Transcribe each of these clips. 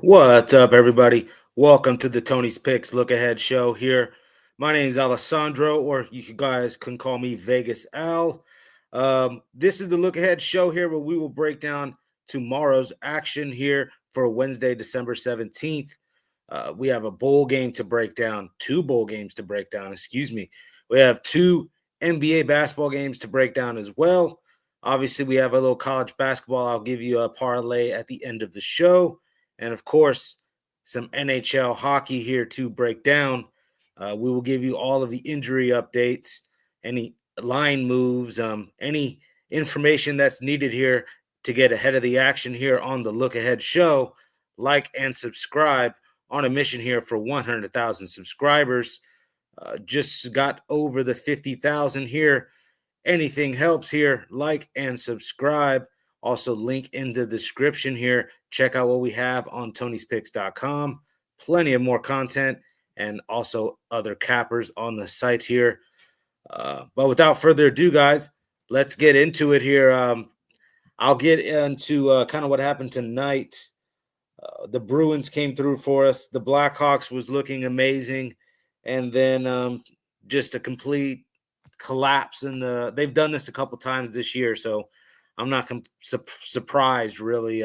What's up, everybody? Welcome to the Tony's Picks Look Ahead show here. My name is Alessandro, or you guys can call me Vegas Al. This is the Look Ahead show here where we will break down tomorrow's action here for Wednesday, December 17th. We have a bowl game to break down, two bowl games to break down, excuse me. We have two NBA basketball games to break down as well. Obviously, we have a little college basketball. I'll give you a parlay at the end of the show. And of course, some NHL hockey here to break down. We will give you all of the injury updates, any line moves, any information that's needed here to get ahead of the action here on the Look Ahead show. Like and subscribe on a mission here for 100,000 subscribers. Just got over the 50,000 here. Anything helps here. Like and subscribe. Also, link in the description here. Check out what we have on tonyspicks.com. Plenty of more content and also other cappers on the site here. But without further ado, guys, let's get into it here. I'll get into kind of what happened tonight. The Bruins came through for us. The Blackhawks was looking amazing. And then just a complete collapse in they've done this a couple times this year, so I'm not surprised really.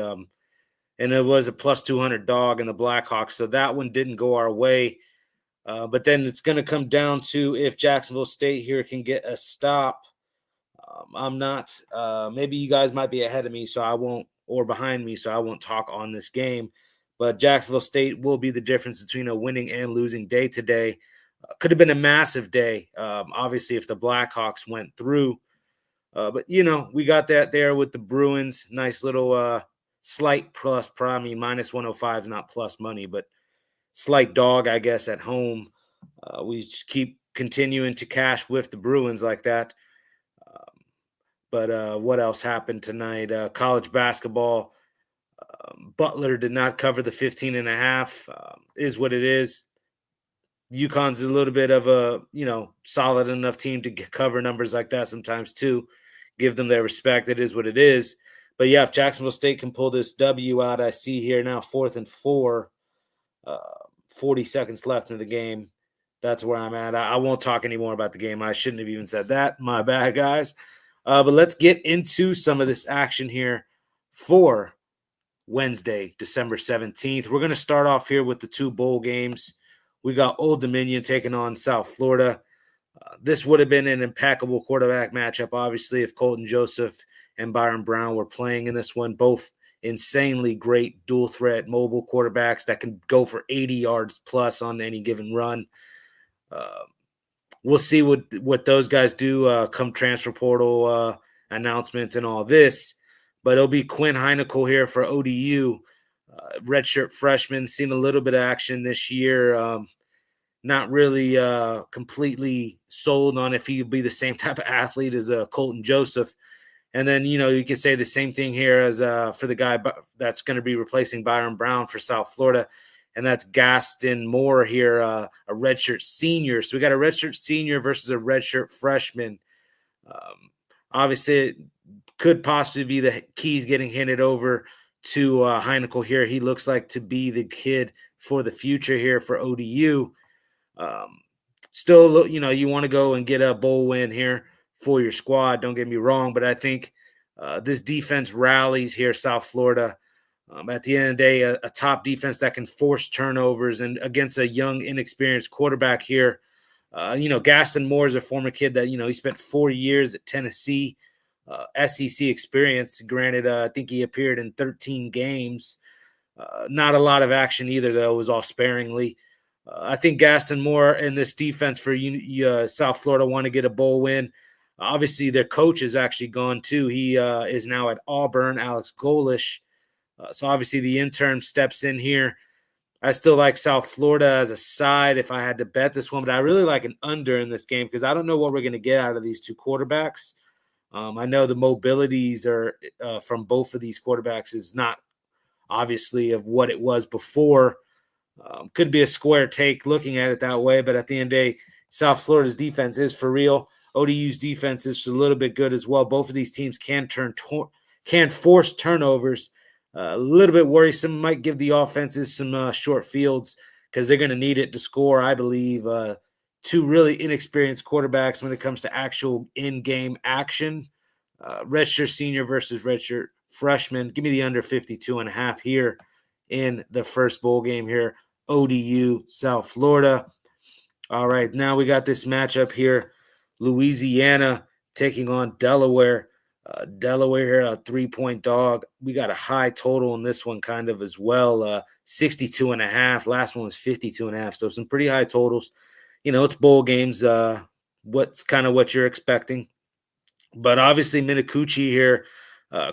And it was a plus 200 dog in the Blackhawks, so that one didn't go our way. But then it's going to come down to if Jacksonville State here can get a stop. I'm not. Maybe you guys might be ahead of me, so I won't, or behind me, so I won't talk on this game. But Jacksonville State will be the difference between a winning and losing day today. Could have been a massive day, obviously, if the Blackhawks went through. But, we got that there with the Bruins. Nice little slight plus, probably minus 105 is not plus money, but slight dog, I guess, at home. We just keep continuing to cash with the Bruins like that. But what else happened tonight? College basketball. Butler did not cover the 15.5. Is what it is. UConn's a little bit of a, solid enough team to cover numbers like that sometimes too. Give them their respect. It is what it is. But yeah, if Jacksonville State can pull this W out, I see here now 4th and 4, 40 seconds left in the game. That's where I'm at. I won't talk anymore about the game. I shouldn't have even said that. My bad, guys. But let's get into some of this action here for Wednesday, December 17th. We're going to start off here with the two bowl games. We got Old Dominion taking on South Florida. This would have been an impeccable quarterback matchup, obviously, if Colton Joseph and Byron Brown were playing in this one. Both insanely great dual threat mobile quarterbacks that can go for 80 yards plus on any given run. We'll see what those guys do come transfer portal announcements and all this. But it'll be Quinn Heineckel here for ODU. Redshirt freshman, seen a little bit of action this year. Not really completely sold on if he'd be the same type of athlete as Colton Joseph. And then, you can say the same thing here as for the guy that's going to be replacing Byron Brown for South Florida. And that's Gaston Moore here, a redshirt senior. So we got a redshirt senior versus a redshirt freshman. Obviously, it could possibly be the keys getting handed over to Heineckel here. He looks like to be the kid for the future here for ODU. Still, you want to go and get a bowl win here for your squad. Don't get me wrong, but I think this defense rallies here, South Florida. At the end of the day, a top defense that can force turnovers and against a young, inexperienced quarterback here. Gaston Moore is a former kid that, he spent 4 years at Tennessee, SEC experience. Granted, I think he appeared in 13 games. Not a lot of action either, though. It was all sparingly. I think Gaston Moore and this defense for South Florida want to get a bowl win. Obviously, their coach is actually gone, too. He is now at Auburn, Alex Golish. So, obviously, the intern steps in here. I still like South Florida as a side if I had to bet this one, but I really like an under in this game because I don't know what we're going to get out of these two quarterbacks. I know the mobilities are from both of these quarterbacks is not obviously of what it was before. Could be a square take looking at it that way, but at the end of the day, South Florida's defense is for real. ODU's defense is a little bit good as well. Both of these teams can force turnovers. A little bit worrisome. Might give the offenses some short fields because they're going to need it to score, I believe. Two really inexperienced quarterbacks when it comes to actual in-game action. Redshirt senior versus redshirt freshman. Give me the under 52.5 here in the first bowl game here. ODU, South Florida. All right, now we got this matchup here. Louisiana taking on Delaware. Delaware here, a 3-point dog. We got a high total in this one kind of as well, 62.5. Last one was 52.5, so some pretty high totals. It's bowl games. What's kind of what you're expecting. But obviously Minicucci here,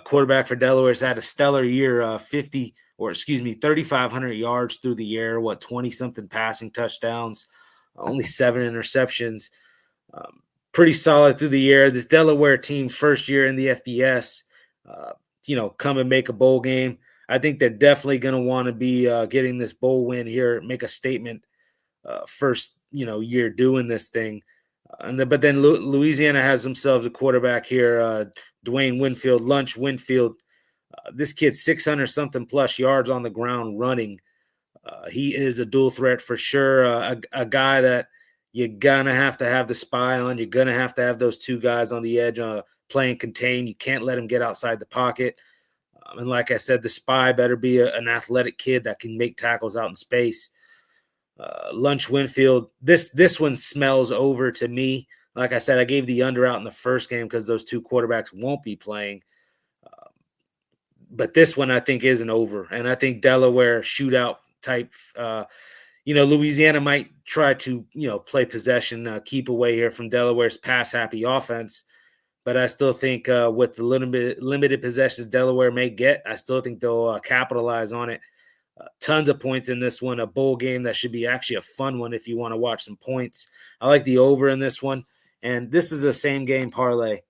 quarterback for Delaware, has had a stellar year, 3,500 yards through the air, 20-something passing touchdowns, only 7 interceptions. Pretty solid through the year. This Delaware team, first year in the FBS, come and make a bowl game. I think they're definitely going to want to be getting this bowl win here, make a statement first, year doing this thing. But then Louisiana has themselves a quarterback here, Dwayne Winfield, Lunch Winfield. This kid, 600-something plus yards on the ground running. He is a dual threat for sure, a guy that you're going to have the spy on. You're going to have those two guys on the edge playing contain. You can't let him get outside the pocket. And like I said, the spy better be an athletic kid that can make tackles out in space. Lunch Winfield, this one smells over to me. Like I said, I gave the under out in the first game because those two quarterbacks won't be playing. But this one I think is an over. And I think Delaware shootout type, Louisiana might try to, play possession, keep away here from Delaware's pass-happy offense. But I still think with the limited possessions Delaware may get, I still think they'll capitalize on it. Tons of points in this one, a bowl game that should be actually a fun one if you want to watch some points. I like the over in this one. And this is a same game parlay.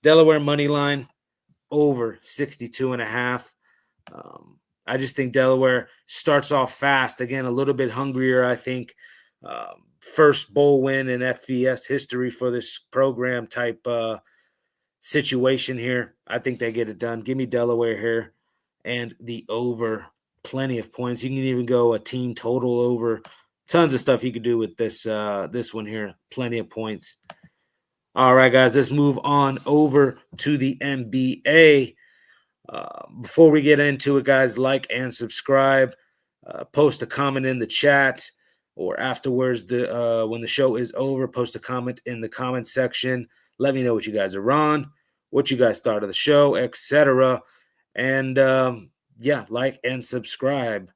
Delaware money line, over 62.5. I just think Delaware starts off fast. Again, a little bit hungrier, I think. First bowl win in FBS history for this program type situation here. I think they get it done. Give me Delaware here and the over. Plenty of points. You can even go a team total over. Tons of stuff you could do with this one here. Plenty of points. All right, guys, let's move on over to the NBA. Before we get into it, guys, like and subscribe. Post a comment in the chat, or afterwards, when the show is over, post a comment in the comment section. Let me know what you guys are on, what you guys thought of the show, etc. And like and subscribe.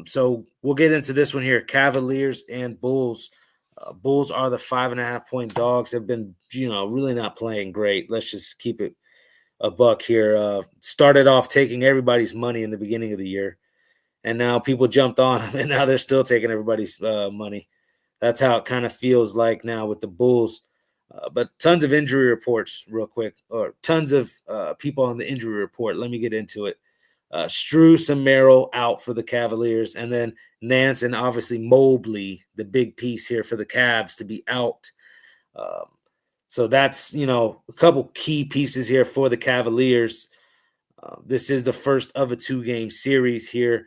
So we'll get into this one here. Cavaliers and Bulls. Bulls are the 5.5-point dogs. Have been, really not playing great. Let's just keep it a buck here. Started off taking everybody's money in the beginning of the year, and now people jumped on them, and now they're still taking everybody's money. That's how it kind of feels like now with the Bulls. But tons of injury reports real quick, or tons of people on the injury report. Let me get into it. Strus and Merrill out for the Cavaliers, and then Nance and obviously Mobley, the big piece here for the Cavs, to be out. So that's, a couple key pieces here for the Cavaliers. This is the first of a 2-game series here.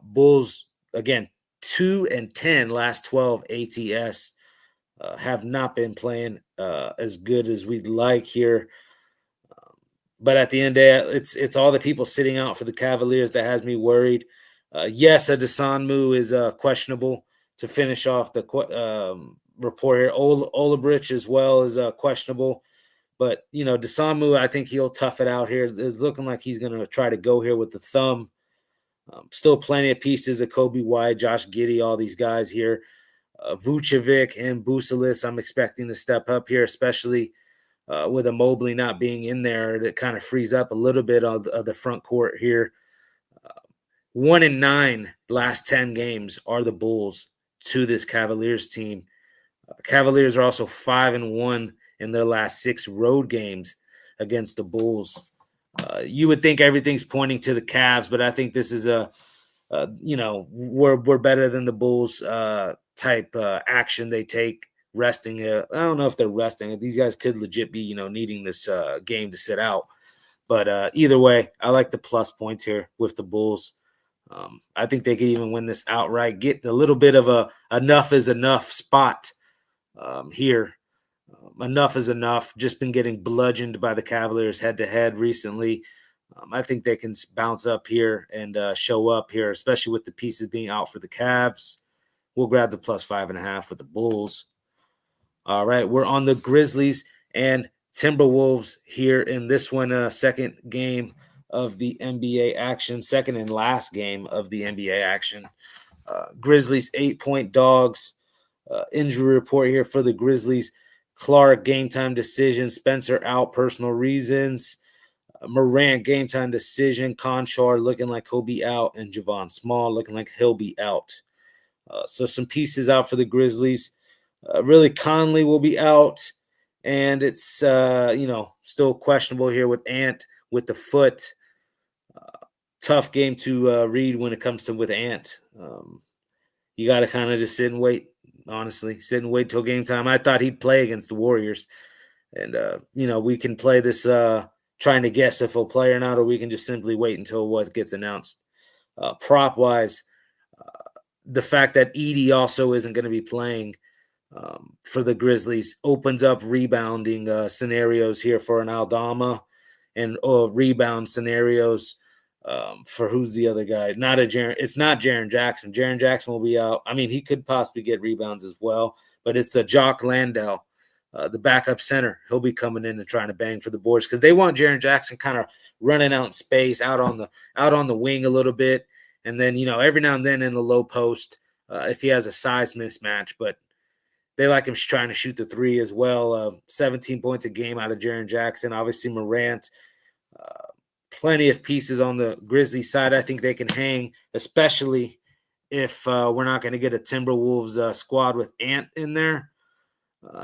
Bulls, again, 2-10 last 12 ATS. Have not been playing as good as we'd like here. But at the end of the day, it's all the people sitting out for the Cavaliers that has me worried. Yes, Adesanya is questionable to finish off the report here. Olabrich as well is questionable. But, Adesanya, I think he'll tough it out here. It's looking like he's going to try to go here with the thumb. Still plenty of pieces of Kobe White, Josh Giddey, all these guys here. Vucevic and Bucelis, I'm expecting to step up here, especially with a Mobley not being in there. It kind of frees up a little bit of the front court here. 1-9 last 10 games are the Bulls to this Cavaliers team. Cavaliers are also 5-1 in their last 6 road games against the Bulls. You would think everything's pointing to the Cavs, but I think this is we're better than the Bulls type action they take. Resting, I don't know if they're resting. These guys could legit be, needing this game to sit out. But either way, I like the plus points here with the Bulls. I think they could even win this outright, get a little bit of a enough is enough spot here. Enough is enough. Just been getting bludgeoned by the Cavaliers head-to-head recently. I think they can bounce up here and show up here, especially with the pieces being out for the Cavs. We'll grab the plus 5.5 with the Bulls. All right, we're on the Grizzlies and Timberwolves here in this one, second game of the NBA action, second and last game of the NBA action. Grizzlies 8-point dogs. Injury report here for the Grizzlies. Clark, game time decision. Spencer out, personal reasons. Morant, game time decision. Conchar looking like he'll be out. And Javon Small looking like he'll be out. So some pieces out for the Grizzlies. Really, Conley will be out. And it's, still questionable here with Ant with the foot. Tough game to read when it comes to with Ant. You got to kind of just sit and wait, honestly. Sit and wait till game time. I thought he'd play against the Warriors. And, we can play this trying to guess if he'll play or not, or we can just simply wait until what gets announced. Prop-wise, the fact that Edie also isn't going to be playing for the Grizzlies opens up rebounding scenarios here for an Aldama and rebound scenarios for who's the other guy? It's not Jaren Jackson. Jaren Jackson will be out. I mean, he could possibly get rebounds as well, but it's Jock Landale, the backup center. He'll be coming in and trying to bang for the boards because they want Jaren Jackson kind of running out in space, out on the wing a little bit, and then every now and then in the low post if he has a size mismatch. But they like him trying to shoot the three as well. 17 points a game out of Jaren Jackson. Obviously, Morant. Plenty of pieces on the Grizzlies side. I think they can hang, especially if we're not going to get a Timberwolves squad with Ant in there.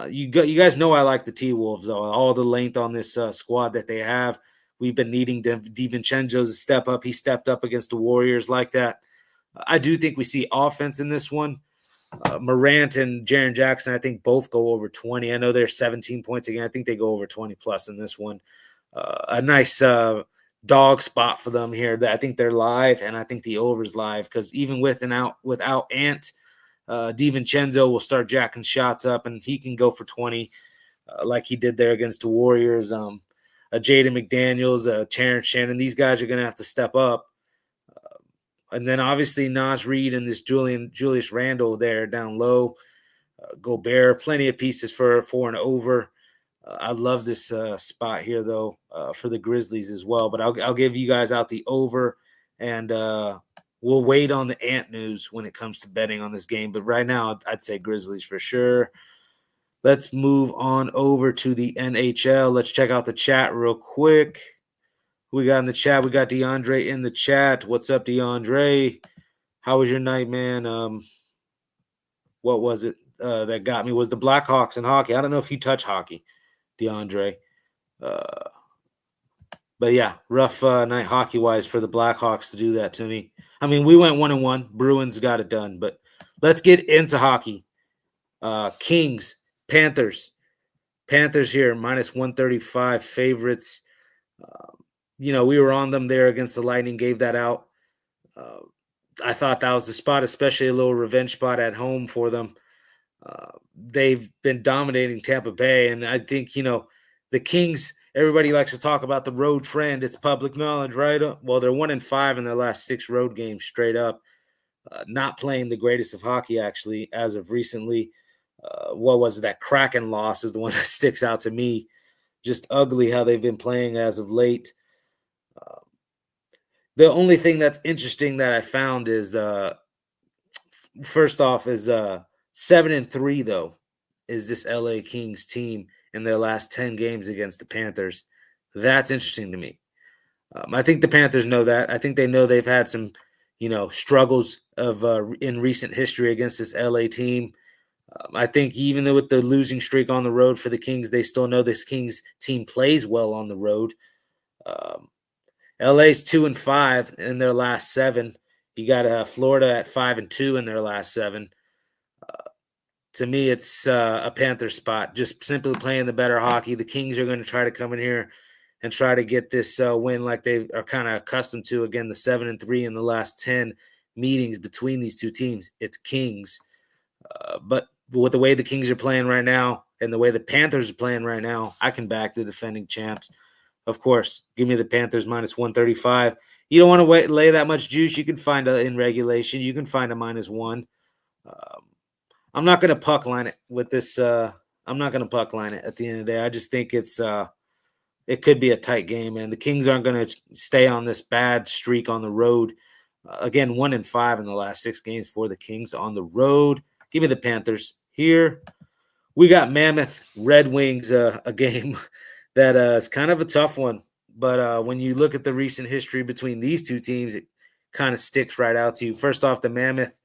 You guys know I like the T-Wolves, though. All the length on this squad that they have. We've been needing DiVincenzo to step up. He stepped up against the Warriors like that. I do think we see offense in this one. Morant and Jaren Jackson, I think, both go over 20. I know they're 17 points again. I think they go over 20 plus in this one. A nice dog spot for them here. I think they're live, and I think the over's live because even without Ant, DiVincenzo will start jacking shots up, and he can go for 20 like he did there against the Warriors. Jaden McDaniels, Terrence Shannon, these guys are going to have to step up. And then obviously Naz Reid and this Julius Randle there down low. Gobert, plenty of pieces for an over. I love this spot here, though, for the Grizzlies as well. But I'll give you guys out the over, and we'll wait on the Ant news when it comes to betting on this game. But right now, I'd say Grizzlies for sure. Let's move on over to the NHL. Let's check out the chat real quick. Who we got in the chat? We got DeAndre in the chat. What's up, DeAndre? How was your night, man? What was it that got me? Was the Blackhawks in hockey? I don't know if you touch hockey, DeAndre. But yeah, rough night hockey-wise for the Blackhawks to do that to me. I mean, we went 1-1. Bruins got it done. But let's get into hockey. Kings, Panthers. Panthers here, minus 135 favorites. We were on them there against the Lightning, gave that out. I thought that was the spot, especially a little revenge spot at home for them. They've been dominating Tampa Bay, and I think, the Kings, everybody likes to talk about the road trend. It's public knowledge, right? Well, they're 1-5 in their last 6 road games straight up. Not playing the greatest of hockey, actually, as of recently. What was it? That Kraken loss is the one that sticks out to me. Just ugly how they've been playing as of late. The only thing that's interesting that I found is first off is 7-3 though is this LA Kings team in their last 10 games against the Panthers. That's interesting to me. I think the Panthers know that. I think they know they've had some, struggles of in recent history against this LA team. I think even though with the losing streak on the road for the Kings, they still know this Kings team plays well on the road. LA's 2-5 in their last 7. You got Florida at 5-2 in their last 7. To me, it's a Panther spot. Just simply playing the better hockey. The Kings are going to try to come in here and try to get this win like they are kind of accustomed to. Again, the 7-3 in the last 10 meetings between these two teams. It's Kings. But with the way the Kings are playing right now and the way the Panthers are playing right now, I can back the defending champs. Of course, give me the Panthers minus 135. You don't want to lay that much juice. You can find in regulation. You can find a -1. I'm not going to puck line it with this. I'm not going to puck line it at the end of the day. I just think it could be a tight game, and the Kings aren't going to stay on this bad streak on the road. Again, 1-5 in the last 6 games for the Kings on the road. Give me the Panthers here. We got Mammoth Red Wings, a game that is kind of a tough one. But when you look at the recent history between these two teams, it kind of sticks right out to you. First off, the Mammoth,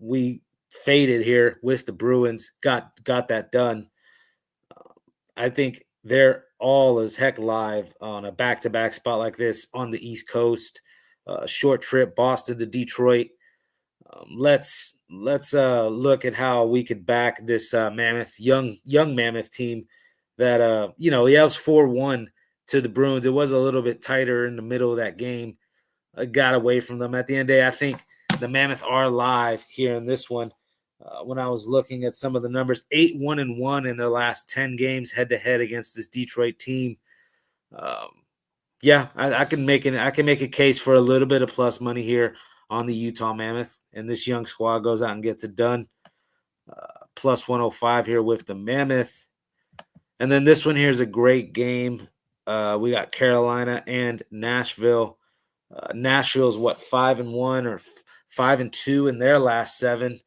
we faded here with the Bruins, got that done. I think they're all as heck live on a back-to-back spot like this on the East Coast. Short trip, Boston to Detroit. Let's look at how we could back this Mammoth, young Mammoth team that, he was 4-1 to the Bruins. It was a little bit tighter in the middle of that game. Got away from them. At the end of the day, I think the Mammoth are live here in this one. When I was looking at some of the numbers, 8-1-1 in their last 10 games head-to-head against this Detroit team. I can make a case for a little bit of plus money here on the Utah Mammoth, and this young squad goes out and gets it done. Plus 105 here with the Mammoth. And then this one here is a great game. We got Carolina and Nashville. Nashville's 5-1 or 5-2 in their last 7,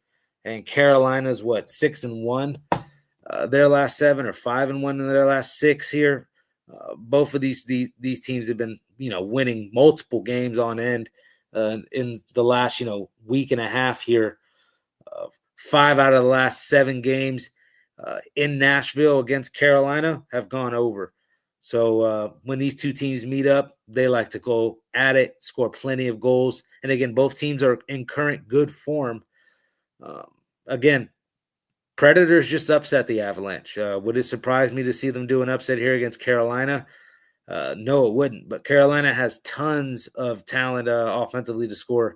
and Carolina's 6-1 their last 7 or 5-1 in their last 6 here. Both of these teams have been winning multiple games on end in the last week and a half here. 5 out of the last 7 games in Nashville against Carolina have gone over. So when these two teams meet up, they like to go at it, score plenty of goals. And again, both teams are in current good form. Again, Predators just upset the Avalanche. Would it surprise me to see them do an upset here against Carolina? No, it wouldn't. But Carolina has tons of talent offensively to score.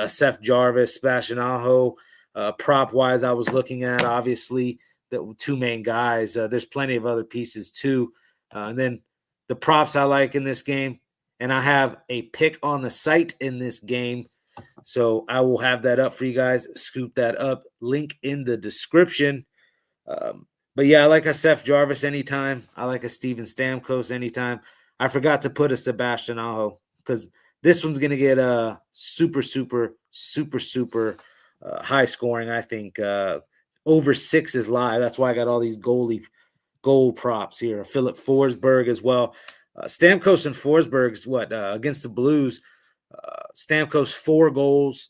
Seth Jarvis, Sebastian Aho. Prop-wise, I was looking at, obviously, the 2 main guys. There's plenty of other pieces, too. And then the props I like in this game, and I have a pick on the site in this game. So I will have that up for you guys. Scoop that up. Link in the description. But yeah, I like a Seth Jarvis anytime. I like a Steven Stamkos anytime. I forgot to put a Sebastian Aho because this one's going to get super high scoring. I think over 6 is live. That's why I got all these goal props here. Philip Forsberg as well. Stamkos and Forsberg's against the Blues. Stamkos 4 goals,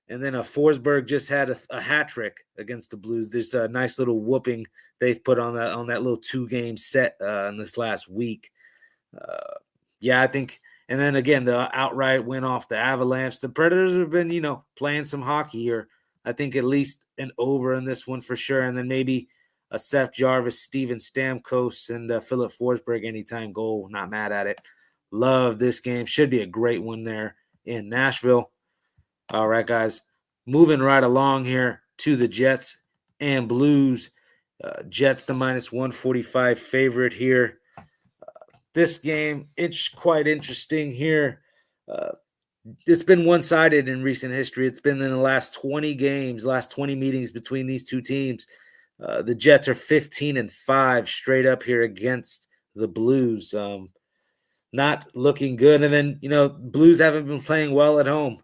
and then Forsberg just had a hat trick against the Blues. There's a nice little whooping they've put on that little 2-game set in this last week. I think. And then again, the outright win off the Avalanche. The Predators have been, playing some hockey here. I think at least an over in this one for sure, and then maybe a Seth Jarvis, Steven Stamkos, and Philip Forsberg anytime goal. Not mad at it. Love this game. Should be a great one there in Nashville. All right, guys. Moving right along here to the Jets and Blues. Jets, the -145 favorite here. This game, it's quite interesting here. It's been one-sided in recent history. It's been in the last 20 games, last 20 meetings between these two teams. The Jets are 15-5 straight up here against the Blues. Not looking good. And then, Blues haven't been playing well at home.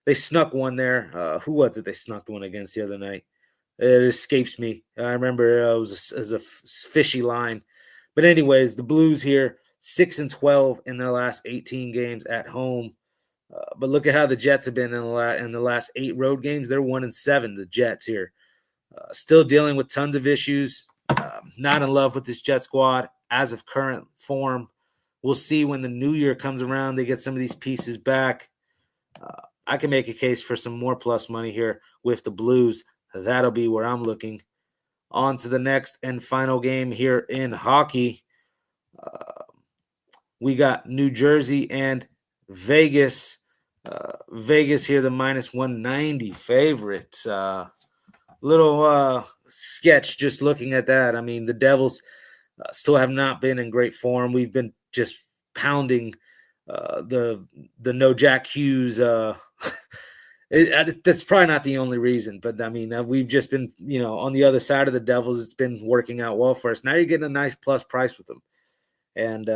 They snuck one there. Who was it they snuck one against the other night? It escapes me. I remember it was a fishy line. But anyways, the Blues here, 6-12 in their last 18 games at home. But look at how the Jets have been in the last 8 road games. They're 1-7, the Jets here. Still dealing with tons of issues. Not in love with this Jet squad as of current form. We'll see when the new year comes around. They get some of these pieces back. I can make a case for some more plus money here with the Blues. That'll be where I'm looking. On to the next and final game here in hockey. We got New Jersey and Vegas. Vegas here, the minus 190 favorite. Little sketch just looking at that. I mean, the Devils still have not been in great form. We've been just pounding the no Jack Hughes. That's probably not the only reason, but I mean, we've just been, on the other side of the Devils. It's been working out well for us. Now you're getting a nice plus price with them, and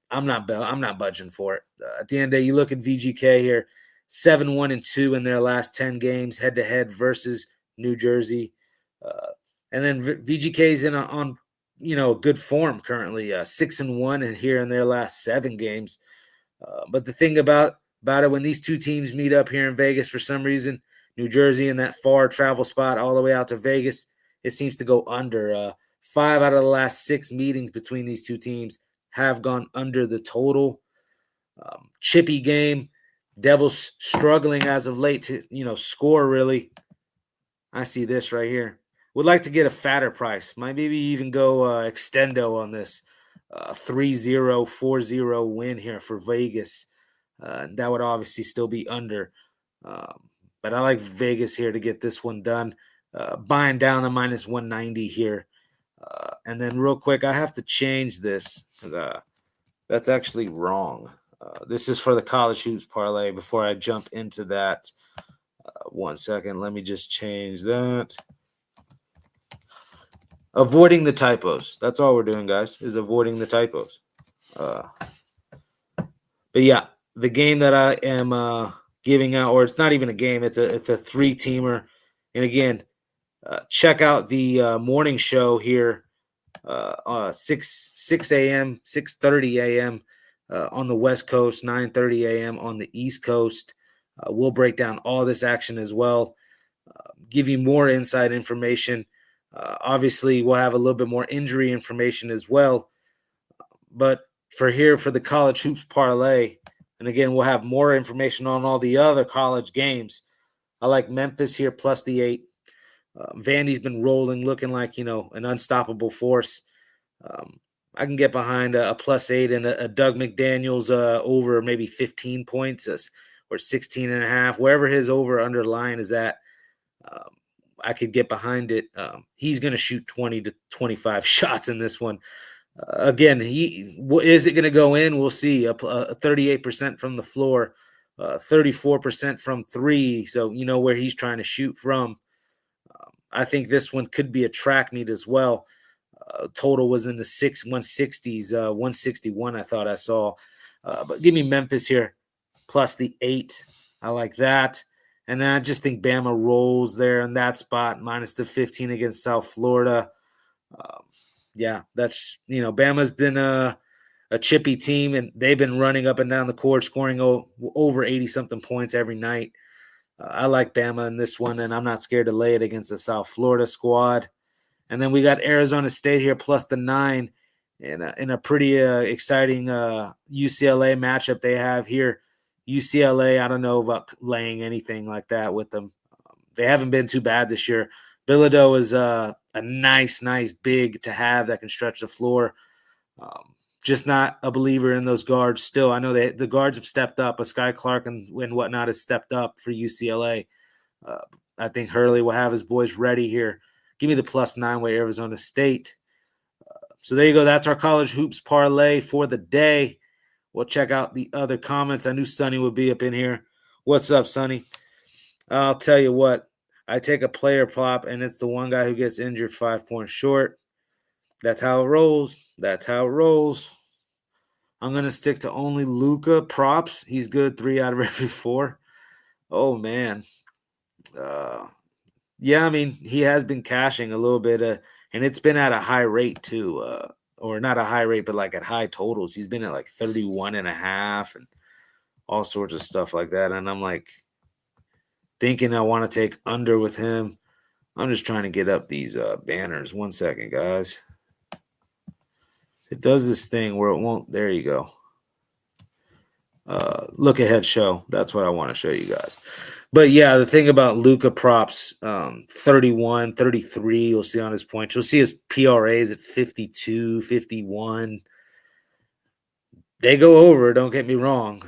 I'm not budging for it. At the end of the day, you look at VGK here, 7-1-2 in their last 10 games head to head versus New Jersey, and then VGK is on good form currently, 6-1 and here in their last 7 games. But the thing about it, when these two teams meet up here in Vegas, for some reason, New Jersey in that far travel spot all the way out to Vegas, it seems to go under. 5 out of the last 6 meetings between these two teams have gone under the total. Chippy game. Devils struggling as of late to, score really. I see this right here. Would like to get a fatter price. Might maybe even go extendo on this. 3-0, 4-0 win here for Vegas. That would obviously still be under. But I like Vegas here to get this one done. Buying down the minus 190 here. And then real quick, I have to change this. That's actually wrong. This is for the college hoops parlay. Before I jump into that, 1 second. Let me just change that. Avoiding the typos. That's all we're doing, guys, is avoiding the typos. But yeah, the game that I am giving out, or it's not even a game, it's a 3-teamer. And again, check out the morning show here, 6 a.m., 6:30 a.m. On the West Coast, 9:30 a.m. on the East Coast. We'll break down all this action as well, give you more inside information. Obviously, we'll have a little bit more injury information as well. But for the college hoops parlay, and again, we'll have more information on all the other college games. I like Memphis here plus the 8. Vandy's been rolling, looking like, an unstoppable force. I can get behind a plus 8 and a Doug McDaniels over maybe 15 points or 16.5, wherever his over under line is at. I could get behind it. He's going to shoot 20 to 25 shots in this one. Again, is it going to go in? We'll see. A 38% from the floor, 34% from 3. So you know where he's trying to shoot from. I think this one could be a track meet as well. Total was in the 160s, 161 I thought I saw. But give me Memphis here, plus the 8. I like that. And then I just think Bama rolls there in that spot, minus the 15 against South Florida. Yeah, that's, Bama's been a chippy team, and they've been running up and down the court, scoring over 80-something points every night. I like Bama in this one, and I'm not scared to lay it against the South Florida squad. And then we got Arizona State here, plus the 9, in a pretty exciting UCLA matchup they have here. UCLA, I don't know about laying anything like that with them. They haven't been too bad this year. Bilodeau is a nice big to have that can stretch the floor. Just not a believer in those guards still. I know the guards have stepped up. Sky Clark and whatnot has stepped up for UCLA. I think Hurley will have his boys ready here. Give me the plus 9 with Arizona State. So there you go. That's our college hoops parlay for the day. We'll check out the other comments. I knew Sonny would be up in here. What's up, Sonny? I'll tell you what. I take a player prop, and it's the one guy who gets injured 5 points short. That's how it rolls. I'm going to stick to only Luka props. He's good 3 out of every 4. Oh, man. Yeah, I mean, he has been cashing a little bit, and it's been at a high rate too. Or not a high rate, but like at high totals. He's been at like 31.5 and all sorts of stuff like that. And I'm like thinking I want to take under with him. I'm just trying to get up these banners. 1 second, guys. It does this thing where it won't. There you go. Look ahead show. That's what I want to show you guys. But yeah, the thing about Luka props, 31, 33, you'll see on his points. You'll see his PRAs at 52, 51. They go over. Don't get me wrong.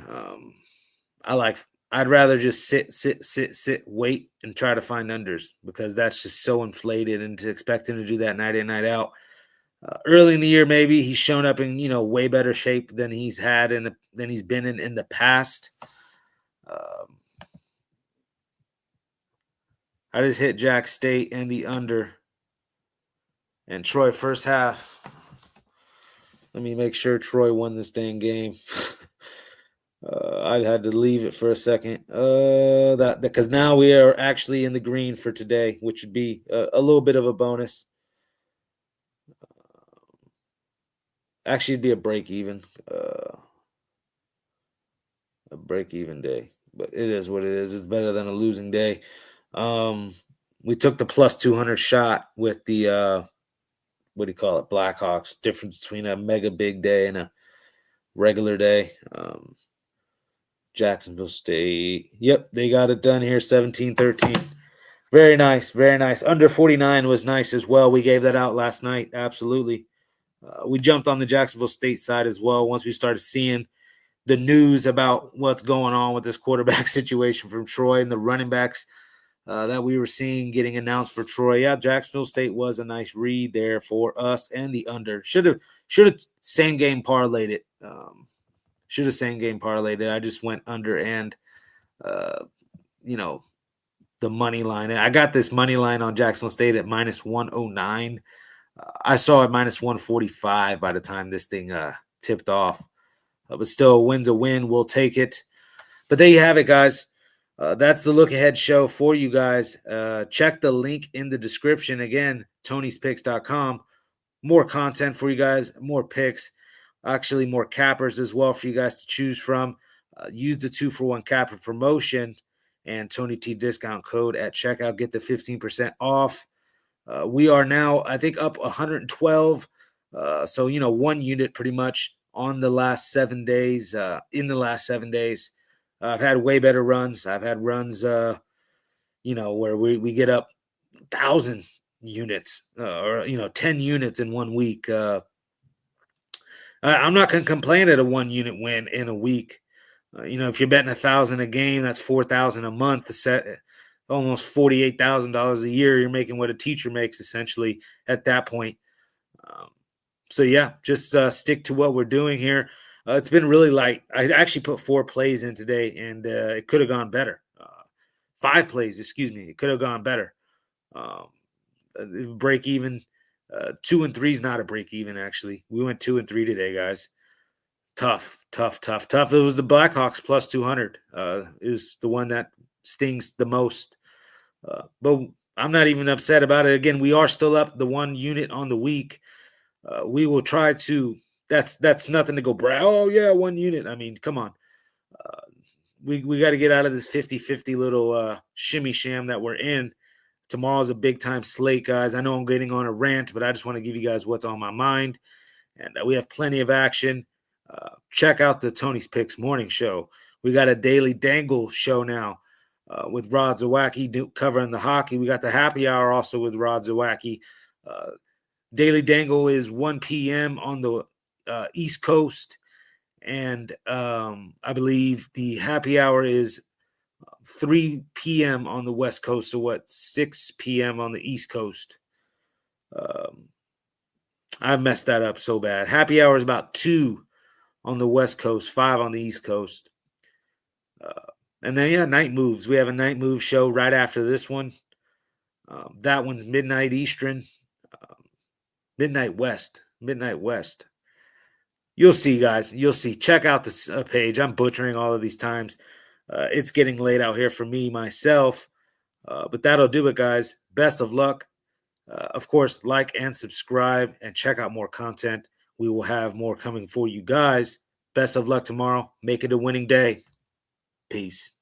I'd rather just sit, wait, and try to find unders because that's just so inflated. And to expect him to do that night in, night out. Early in the year, maybe he's shown up in way better shape than he's been in the past. I just hit Jack State and the under. And Troy first half. Let me make sure Troy won this dang game. I had to leave it for a second. Because now we are actually in the green for today, which would be a little bit of a bonus. Actually, it'd be a break even. A break even day. But it is what it is. It's better than a losing day. We took the plus 200 shot with the Blackhawks. Difference between a mega big day and a regular day. Jacksonville State. Yep, they got it done here, 17-13. Very nice, very nice. Under 49 was nice as well. We gave that out last night. Absolutely. We jumped on the Jacksonville State side as well once we started seeing the news about what's going on with this quarterback situation from Troy and the running backs that we were seeing getting announced for Troy. Yeah, Jacksonville State was a nice read there for us and the under. Should have same game parlayed it. I just went under and the money line. I got this money line on Jacksonville State at minus 109. I saw it minus 145 by the time this thing tipped off. But still, a win's a win. We'll take it. But there you have it, guys. That's the Look Ahead show for you guys. Check the link in the description. Again, Tony'sPicks.com. More content for you guys, more picks, actually more cappers as well for you guys to choose from. Use the 2-for-1 capper promotion and Tony T discount code at checkout. Get the 15% off. We are now, I think, up 112. So, one unit pretty much on the last 7 days, in the last 7 days. I've had way better runs. I've had runs, where we get up 1,000 units or 10 units in 1 week. I'm not going to complain at a 1 unit win in a week. If you're betting 1,000 a game, that's 4,000 a month. To set almost $48,000 a year. You're making what a teacher makes essentially at that point. So yeah, just stick to what we're doing here. It's been really light. I actually put 4 plays in today, and it could have gone better. 5 plays, excuse me. It could have gone better. Break even. 2 and 3 is not a break even, actually. We went 2 and 3 today, guys. Tough. It was the Blackhawks plus 200. Is the one that stings the most. But I'm not even upset about it. Again, we are still up the 1 unit on the week. We will try to. That's nothing to go brag. Oh yeah, 1 unit. I mean, come on. We got to get out of this 50-50 little shimmy sham that we're in. Tomorrow's a big time slate, guys. I know I'm getting on a rant, but I just want to give you guys what's on my mind. And we have plenty of action. Check out the Tony's Picks morning show. We got a daily dangle show now with Rod Zawacki covering the hockey. We got the happy hour also with Rod Zawacki. Daily dangle is 1 p.m. on the East Coast. And I believe the happy hour is 3 p.m. on the West Coast. So 6 p.m. on the East Coast. I messed that up so bad. Happy hour is about 2 on the West Coast, 5 on the East Coast. And then, night moves. We have a night move show right after this one. That one's midnight Eastern, midnight West. You'll see, guys. You'll see. Check out this page. I'm butchering all of these times. It's getting late out here for me, myself. But that'll do it, guys. Best of luck. Of course, like and subscribe and check out more content. We will have more coming for you guys. Best of luck tomorrow. Make it a winning day. Peace.